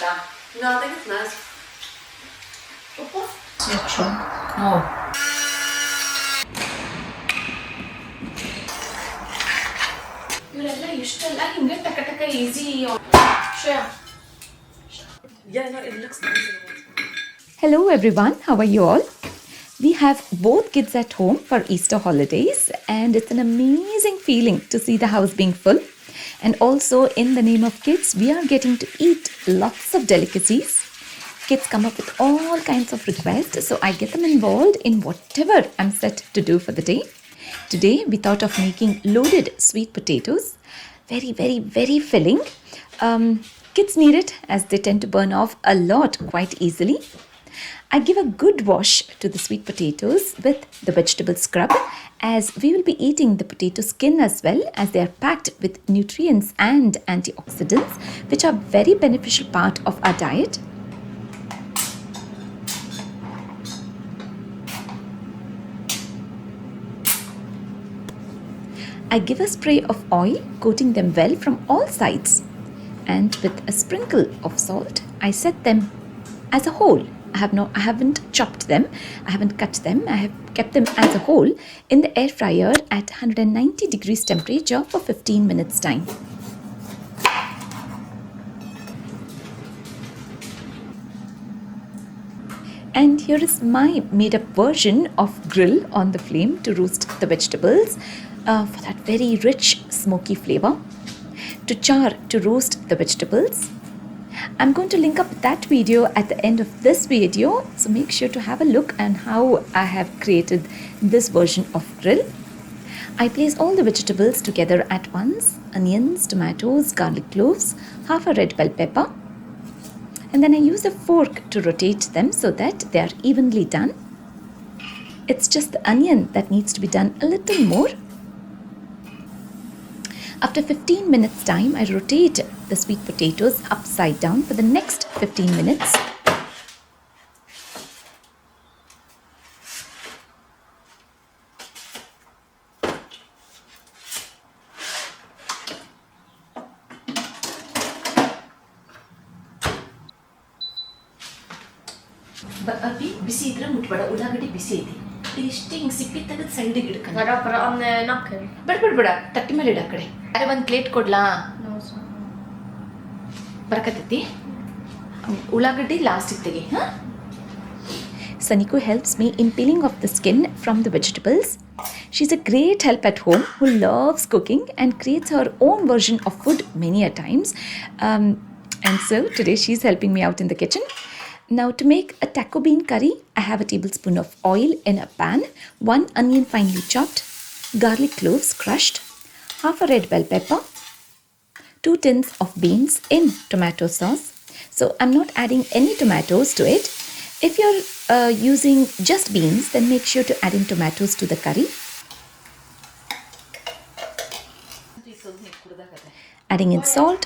No, I think it's nice. Oh. ಇವರೆಲ್ಲ ಇಷ್ಟೆಲ್ಲ ಹಿಂಗೆ ಟಕ ಟಕ easy Shreya. Yeah, no, it looks nice. Hello everyone, how are you all? We have both kids at home for Easter holidays and it's an amazing feeling to see the house being full. And also in the name of kids, we are getting to eat lots of delicacies. Kids come up with all kinds of requests, so I get them involved in whatever I'm set to do for the day. Today we thought of making loaded sweet potatoes. Very, very, very filling. Kids need it as they tend to burn off a lot quite easily. I give a good wash to the sweet potatoes with the vegetable scrub, as we will be eating the potato skin as well, as they are packed with nutrients and antioxidants which are very beneficial part of our diet. I give a spray of oil, coating them well from all sides, and with a sprinkle of salt I set them as a whole. I haven't chopped them, I haven't cut them, I have kept them as a whole in the air fryer at 190 degrees temperature for 15 minutes time. And here is my made up version of grill on the flame to roast the vegetables for that very rich smoky flavor. To char to roast the vegetables. I'm going to link up that video at the end of this video, so make sure to have a look at how I have created this version of grill. I place all the vegetables together at once: onions, tomatoes, garlic cloves, half a red bell pepper, and then I use a fork to rotate them so that they are evenly done. It's just the onion that needs to be done a little more. After 15 minutes time, I rotate the sweet potatoes upside down for the next 15 minutes. ಅಪ್ಪಿ ಬಿಸಿ ಇದ್ರೆ ಮುಟ್ಬೇಡ, ಉಳ್ಳಾಗಡ್ಡಿ ಬಿಸಿ ಐತಿ. ಇದಿಷ್ಟೇ ಹಿಂಗೆ ಸಿಪ್ಪಿ ತೆಗೆದು ಸೈಡಿಗೆ ಇಡ್ಕೊಂಡು Bra on the knuckle. ಬೇಡ ತಟ್ಟಿ ಮೇಲೆ ಇಡ ಕಡೆ. ಅರೆ ಒಂದು ಪ್ಲೇಟ್ ಕೊಡ್ಲಾ? ಬರಕತ್ತೈತಿ. ಉಳ್ಳಾಗಡ್ಡಿ ಲಾಸ್ಟಿಗೆ ತೆಗಿ. ಹಾಂ. Saniko helps me in peeling off the skin from the vegetables. She's a great help at home who loves cooking and creates her own version of food many a times. And so today she's helping me out in the kitchen. Now to make a taco bean curry, I have a tablespoon of oil in a pan, 1 onion finely chopped, garlic cloves crushed, half a red bell pepper, 2 tins of beans in tomato sauce. So I'm not adding any tomatoes to it. If you're using just beans, then make sure to add in tomatoes to the curry. Adding in salt,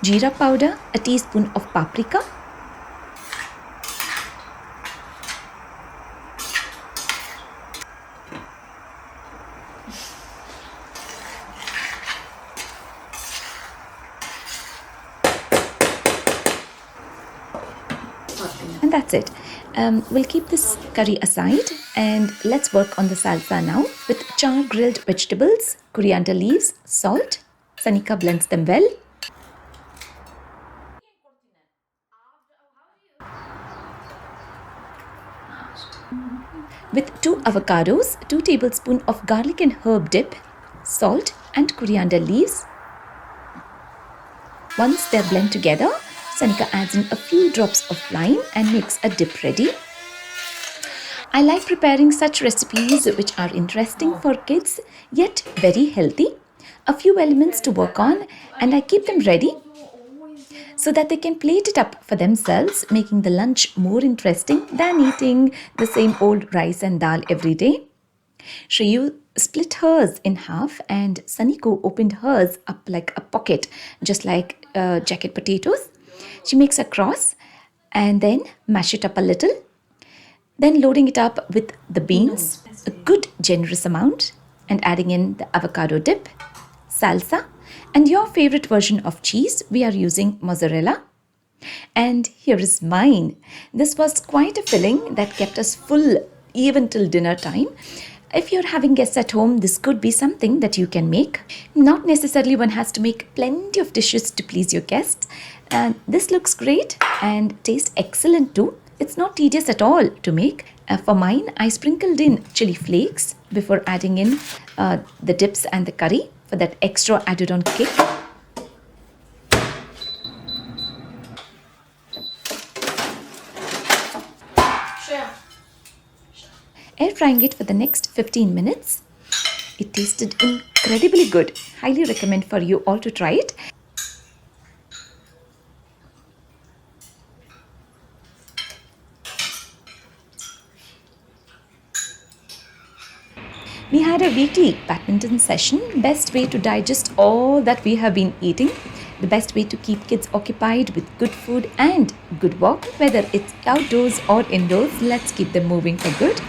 jeera powder, a teaspoon of paprika, and that's it. We'll keep this curry aside and let's work on the salsa now with char grilled vegetables, coriander leaves, salt. Sanika blends them well. With 2 avocados, 2 tablespoons of garlic and herb dip, salt and coriander leaves. Once they're blended together, Sanika adds in a few drops of lime and makes a dip ready. I like preparing such recipes which are interesting for kids yet very healthy. A few elements to work on and I keep them ready so that they can plate it up for themselves, making the lunch more interesting than eating the same old rice and dal every day. Shreyu split hers in half and Saniko opened hers up like a pocket, just like jacket potatoes. She makes a cross and then mash it up a little. Then loading it up with the beans, a good generous amount, and adding in the avocado dip, salsa, and your favorite version of cheese. We are using mozzarella. And here is mine. This was quite a filling that kept us full even till dinner time. If you're having guests at home, this could be something that you can make. Not necessarily one has to make plenty of dishes to please your guests. This looks great and tastes excellent too. It's not tedious at all to make. For mine, I sprinkled in chili flakes before adding in the dips and the curry for that extra added on kick. Air frying it for the next 15 minutes. It tasted incredibly good. Highly recommend for you all to try it. We had a weekly badminton session. Best way to digest all that we have been eating. The best way to keep kids occupied with good food and good walk, whether it's outdoors or indoors. Let's keep them moving for good.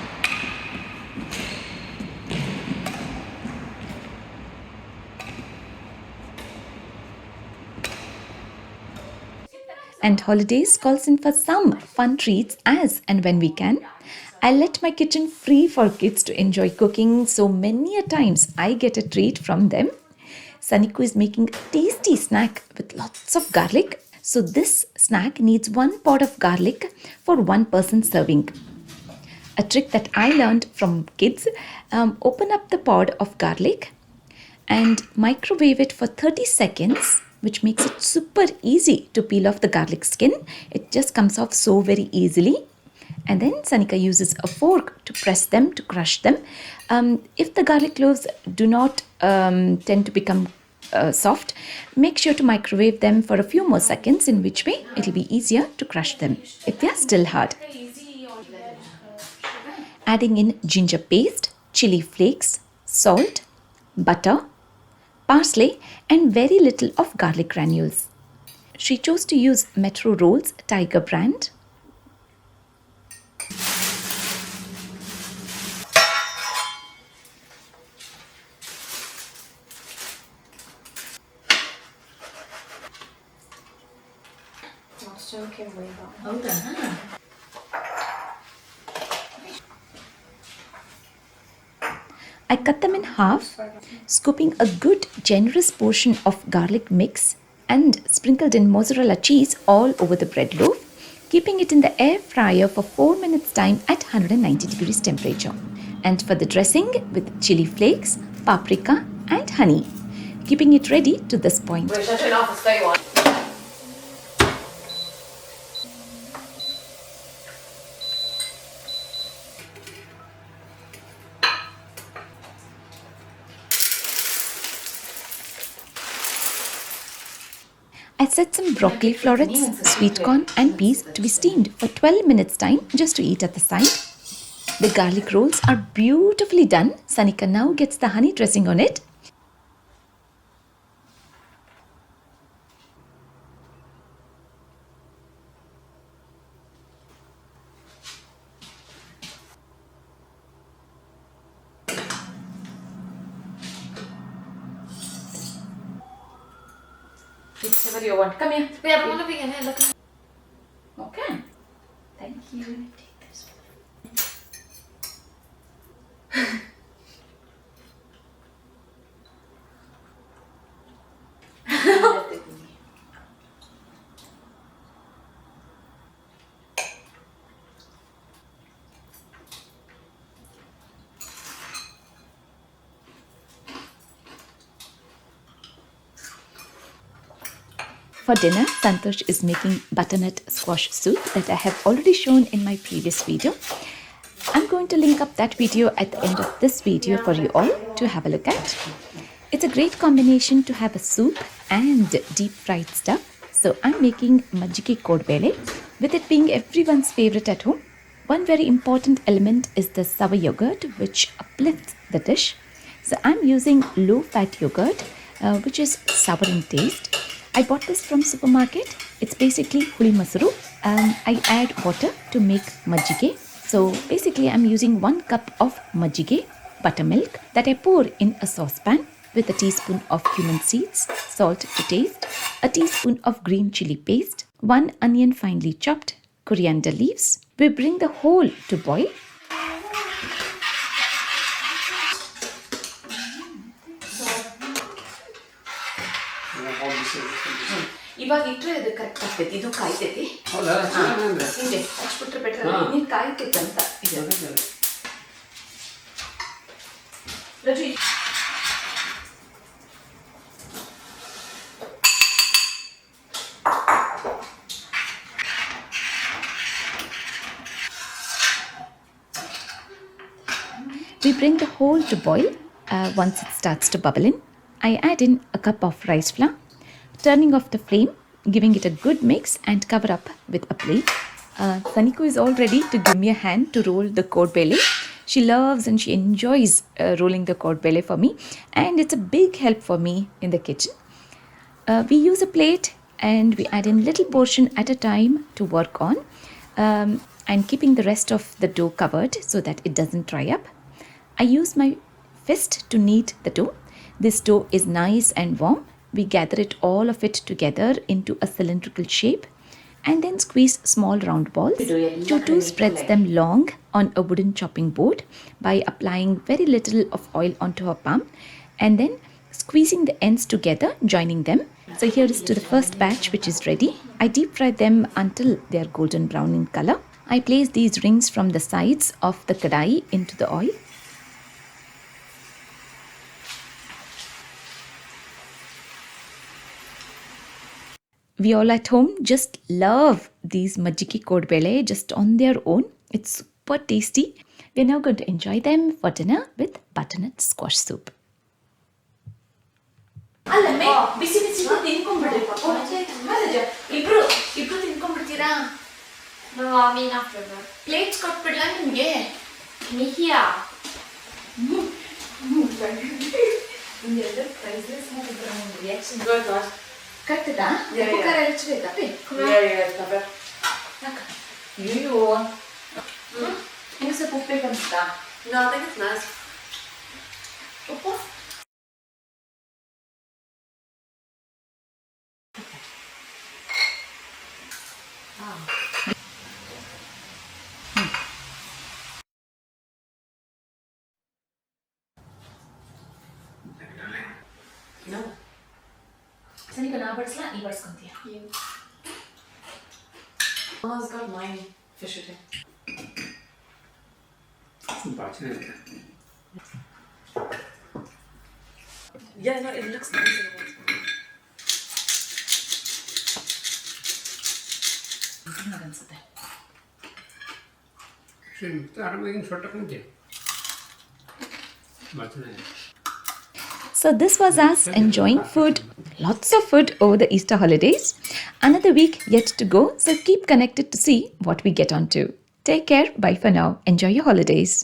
And holidays calls in for some fun treats as and when we can. I let my kitchen free for kids to enjoy cooking, so many a times I get a treat from them. Saniku is making a tasty snack with lots of garlic. So this snack needs 1 pod of garlic for 1 person serving. A trick that I learned from kids, open up the pod of garlic and microwave it for 30 seconds, which makes it super easy to peel off the garlic skin. It just comes off so very easily. And then Sanika uses a fork to press them, to crush them. If the garlic cloves do not tend to become soft, make sure to microwave them for a few more seconds, in which way it will be easier to crush them if they are still hard. Adding in ginger paste, chili flakes, salt, butter, parsley and very little of garlic granules. She chose to use Metro Rolls Tiger brand. ಹೌದಾ? I cut them in half, scooping a good generous portion of garlic mix and sprinkled in mozzarella cheese all over the bread loaf, keeping it in the air fryer for 4 minutes time at 190 degrees temperature. And for the dressing, with chili flakes, paprika and honey, keeping it ready to this point. Wait, shut it off and stay on. I set some broccoli florets, sweet corn and peas to be steamed for 12 minutes time just to eat at the side. The garlic rolls are beautifully done. Sanika now gets the honey dressing on it. Whichever you want. Come here. We have one of here. Look. Okay. Thank you. Take this one. For dinner, Santosh is making butternut squash soup that I have already shown in my previous video. I'm going to link up that video at the end of this video for you all to have a look at. It's a great combination to have a soup and deep fried stuff. So I'm making Majjige Kodbele, with it being everyone's favorite at home. One very important element is the sour yogurt, which uplifts the dish. So I'm using low-fat yogurt, which is sour in taste. I bought this from supermarket. It's basically huli masuru. I add water to make majjige. So basically I'm using 1 cup of majjige buttermilk that I pour in a saucepan with a teaspoon of cumin seeds, salt to taste, a teaspoon of green chili paste, 1 onion finely chopped, coriander leaves. We bring the whole to boil. ಇವಾಗ ಇಟ್ಟರೆ ಅದು correct ಆಗ್ತೈತಿ. ಇದು ಕಾಯ್ತೈತಿ. ಹಿಂಗೆ ಹಚ್ಬಿಟ್ರೆ better. ನೀನು ಕಾಯ್ತೈತೆ ಅಂತ ಇದು. ರಜು We bring the whole to boil. Once it starts to bubble in, I add in a cup of rice flour, turning off the flame, giving it a good mix and cover up with a plate. Saniku is all ready to give me a hand to roll the Kodbele. She loves and she enjoys rolling the Kodbele for me, and it's a big help for me in the kitchen. We use a plate and we add in little portion at a time to work on, and keeping the rest of the dough covered so that it doesn't dry up. I use my fist to knead the dough. This dough is nice and warm. We gather all of it together into a cylindrical shape and then squeeze small round balls. Chutu spreads them long on a wooden chopping board by applying very little of oil onto her palm and then squeezing the ends together, joining them. So here is to the first batch, which is ready. I deep fry them until they are golden brown in color. I place these rings from the sides of the kadai into the oil. We all at home just love these Majjige Kodbele just on their own. It's super tasty. We're now going to enjoy them for dinner with butternut squash soup. ಅಲ್ಲಮ್ಮೆ ಬಿಸಿ ಬಿಸಿ ತಿನ್ಕೊಂಡ್ಬಿಡ್ರಿ ಪಾಪ. ಇಬ್ರು ತಿನ್ಕೊಂಡ್ಬಿಡ್ತೀರಾ? No, I mean after that. Plates ಕೊಟ್ಬಿಡ್ಲಾ ನಿಮ್ಗೆ? Me here. ಒಂದೆರಡು ಪ್ರೈಸಸ್ ಮಾಡಿದ್ರು reaction Good, good. ಕಟ್ಟದ Yeah. ಕುಕ್ಕರ್ ಹಚ್ಬೇಕಾ? Yeah, cover. ಅಯ್ಯೋ ನಿಮ್ಗೆ ಸ್ವಲ್ಪ ಉಪ್ಪು ಬೇಕನ್ಸುತ್ತಾ? No, I think it's nice. ಉಪ್ಪು ಸನಿಕ ನಾ ಬಡಿಸ್ಲಾ ನೀ ಬಡಿಸ್ಕೊಂತೀಯ? Mama's got my fish with him. Yeah, no, it looks nice. ಅನ್ಸುತ್ತೆ. So this was us enjoying food, lots of food over the Easter holidays. Another week yet to go, so keep connected to see what we get onto. Take care, bye for now, enjoy your holidays.